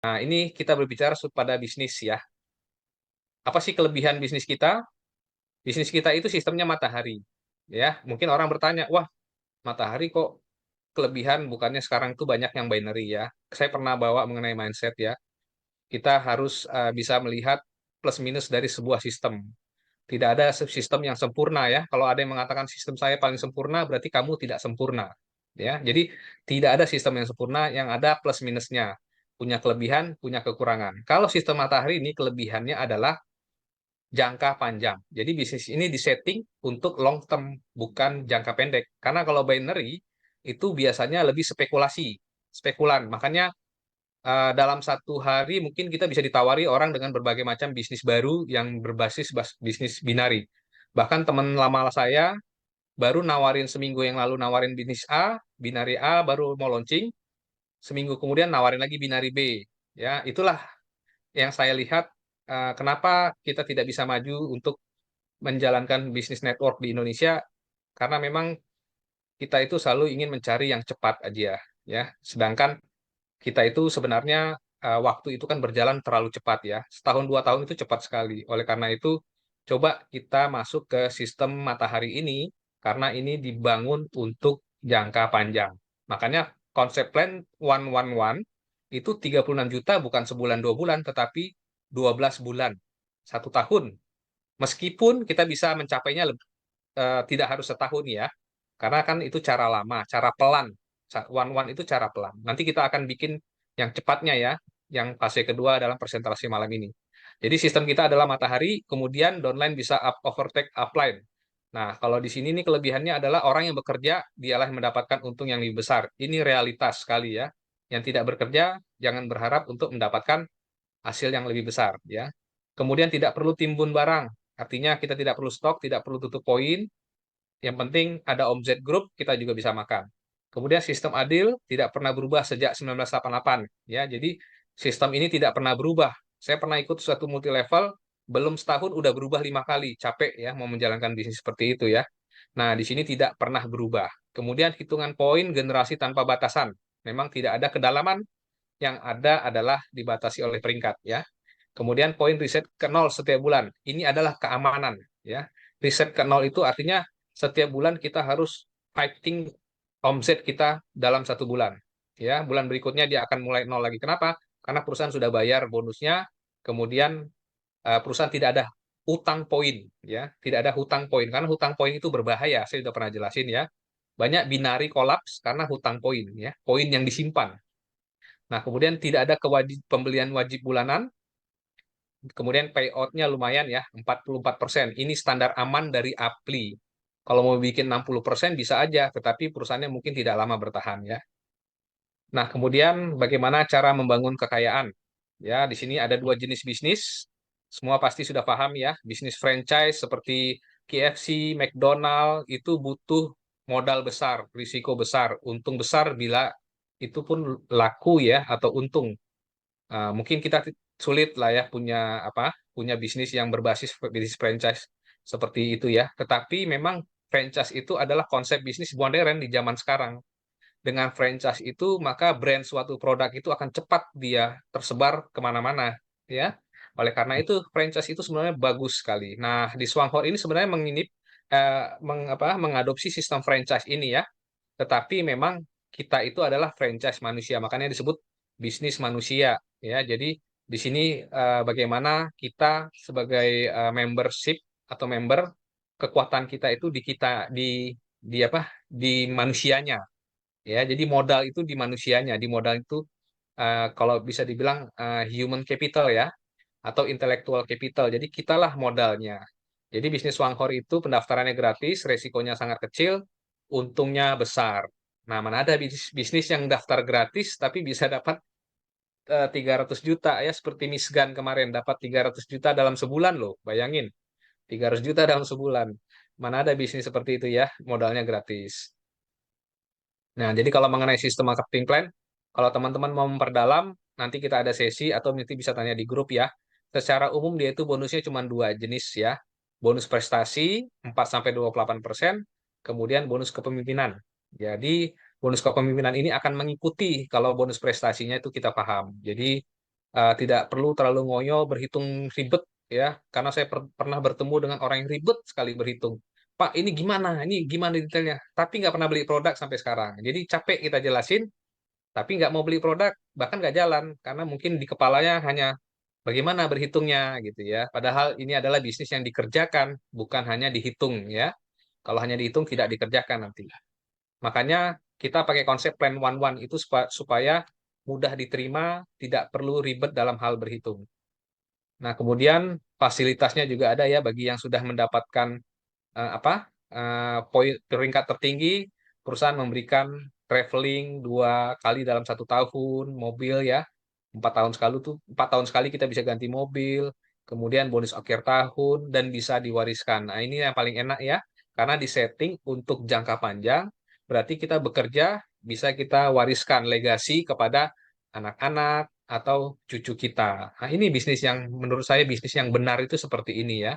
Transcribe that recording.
Nah, ini kita berbicara pada bisnis ya. Apa sih kelebihan bisnis kita? Bisnis kita itu sistemnya matahari. Ya, mungkin orang bertanya, wah, matahari kok kelebihan bukannya sekarang tuh banyak yang binary ya. Saya pernah bawa mengenai mindset ya. Kita harus bisa melihat plus minus dari sebuah sistem. Tidak ada sistem yang sempurna ya. Kalau ada yang mengatakan sistem saya paling sempurna, berarti kamu tidak sempurna. Ya, jadi tidak ada sistem yang sempurna, yang ada plus minusnya. Punya kelebihan, punya kekurangan. Kalau sistem matahari ini kelebihannya adalah jangka panjang. Jadi bisnis ini disetting untuk long term, bukan jangka pendek. Karena kalau binary itu biasanya lebih spekulasi, spekulan. Makanya dalam satu hari mungkin kita bisa ditawari orang dengan berbagai macam bisnis baru yang berbasis bisnis binari. Bahkan teman lama saya baru nawarin seminggu yang lalu nawarin bisnis A, binari A baru mau launching, seminggu kemudian nawarin lagi binari B. Ya, itulah yang saya lihat kenapa kita tidak bisa maju untuk menjalankan bisnis network di Indonesia karena memang kita itu selalu ingin mencari yang cepat aja ya. Sedangkan kita itu sebenarnya waktu itu kan berjalan terlalu cepat ya. Setahun 2 tahun itu cepat sekali. Oleh karena itu, coba kita masuk ke sistem matahari ini karena ini dibangun untuk jangka panjang. Makanya konsep plan 111 itu 36 juta bukan sebulan 2 bulan, tetapi 12 bulan, 1 tahun. Meskipun kita bisa mencapainya tidak harus setahun ya, karena kan itu cara lama, cara pelan. One one itu cara pelan. Nanti kita akan bikin yang cepatnya ya, yang fase kedua dalam presentasi malam ini. Jadi sistem kita adalah matahari, kemudian downline bisa overtake upline. Nah, kalau di sini nih kelebihannya adalah orang yang bekerja dialah yang mendapatkan untung yang lebih besar. Ini realitas sekali ya. Yang tidak bekerja jangan berharap untuk mendapatkan hasil yang lebih besar ya. Kemudian tidak perlu timbun barang. Artinya kita tidak perlu stok, tidak perlu tutup poin, yang penting ada omzet grup, kita juga bisa makan. Kemudian sistem adil tidak pernah berubah sejak 1988. Ya, jadi sistem ini tidak pernah berubah. Saya pernah ikut suatu multi level, belum setahun udah berubah 5 kali. Capek ya mau menjalankan bisnis seperti itu ya. Nah, di sini tidak pernah berubah. Kemudian hitungan poin generasi tanpa batasan. Memang tidak ada kedalaman, yang ada adalah dibatasi oleh peringkat ya. Kemudian poin riset ke nol setiap bulan. Ini adalah keamanan ya. Riset ke nol itu artinya setiap bulan kita harus fighting omset kita dalam 1 bulan. Ya, bulan berikutnya dia akan mulai nol lagi. Kenapa? Karena perusahaan sudah bayar bonusnya, kemudian perusahaan tidak ada hutang poin, ya, tidak ada hutang poin karena hutang poin itu berbahaya. Saya sudah pernah jelasin ya. Banyak binari kolaps karena hutang poin, ya, poin yang disimpan. Nah, kemudian tidak ada pembelian wajib bulanan, kemudian payout-nya lumayan ya, 44%. Ini standar aman dari Apli. Kalau mau bikin 60% bisa aja, tetapi perusahaannya mungkin tidak lama bertahan ya. Nah, kemudian bagaimana cara membangun kekayaan? Ya, di sini ada 2 jenis bisnis. Semua pasti sudah paham ya, bisnis franchise seperti KFC, McDonald itu butuh modal besar, risiko besar, untung besar bila itu pun laku ya atau untung. Mungkin kita sulit lah ya punya apa? Punya bisnis yang berbasis bisnis franchise seperti itu ya. Tetapi memang franchise itu adalah konsep bisnis modern di zaman sekarang. Dengan franchise itu, maka brand suatu produk itu akan cepat dia tersebar kemana-mana, ya. Oleh karena itu, franchise itu sebenarnya bagus sekali. Nah, di Swanghor ini sebenarnya mengadopsi sistem franchise ini ya. Tetapi memang kita itu adalah franchise manusia, makanya disebut bisnis manusia, ya. Jadi di sini bagaimana kita sebagai membership atau member, kekuatan kita itu di apa? Di manusianya. Ya, jadi modal itu di manusianya, di modal itu kalau bisa dibilang human capital ya, atau intellectual capital. Jadi kitalah modalnya. Jadi bisnis Wanghor itu pendaftarannya gratis, resikonya sangat kecil, untungnya besar. Nah, mana ada bisnis yang daftar gratis tapi bisa dapat 300 juta ya, seperti Miss Gan kemarin dapat 300 juta dalam sebulan loh. Bayangin, 300 juta dalam sebulan. Mana ada bisnis seperti itu ya, modalnya gratis. Nah, jadi kalau mengenai sistem marketing plan, kalau teman-teman mau memperdalam, nanti kita ada sesi atau nanti bisa tanya di grup ya. Secara umum dia itu bonusnya cuma 2 jenis ya. Bonus prestasi 4-28%, kemudian bonus kepemimpinan. Jadi bonus kepemimpinan ini akan mengikuti kalau bonus prestasinya itu kita paham. Jadi Tidak perlu terlalu ngoyo berhitung ribet ya, karena saya pernah bertemu dengan orang yang ribet sekali berhitung. Pak, ini gimana? Ini gimana detailnya? Tapi nggak pernah beli produk sampai sekarang. Jadi capek kita jelasin, tapi nggak mau beli produk, bahkan nggak jalan, karena mungkin di kepalanya hanya bagaimana berhitungnya gitu ya. Padahal ini adalah bisnis yang dikerjakan, bukan hanya dihitung ya. Kalau hanya dihitung tidak dikerjakan nanti. Makanya kita pakai konsep plan one one itu supaya mudah diterima, tidak perlu ribet dalam hal berhitung. Nah, kemudian fasilitasnya juga ada ya bagi yang sudah mendapatkan apa poin peringkat tertinggi, perusahaan memberikan traveling 2 kali dalam 1 tahun, mobil ya 4 tahun sekali tuh 4 tahun sekali kita bisa ganti mobil, kemudian bonus akhir tahun dan bisa diwariskan. Nah, ini yang paling enak ya, karena disetting untuk jangka panjang, berarti kita bekerja bisa kita wariskan legasi kepada anak-anak atau cucu kita. Nah, ini bisnis yang menurut saya bisnis yang benar itu seperti ini ya.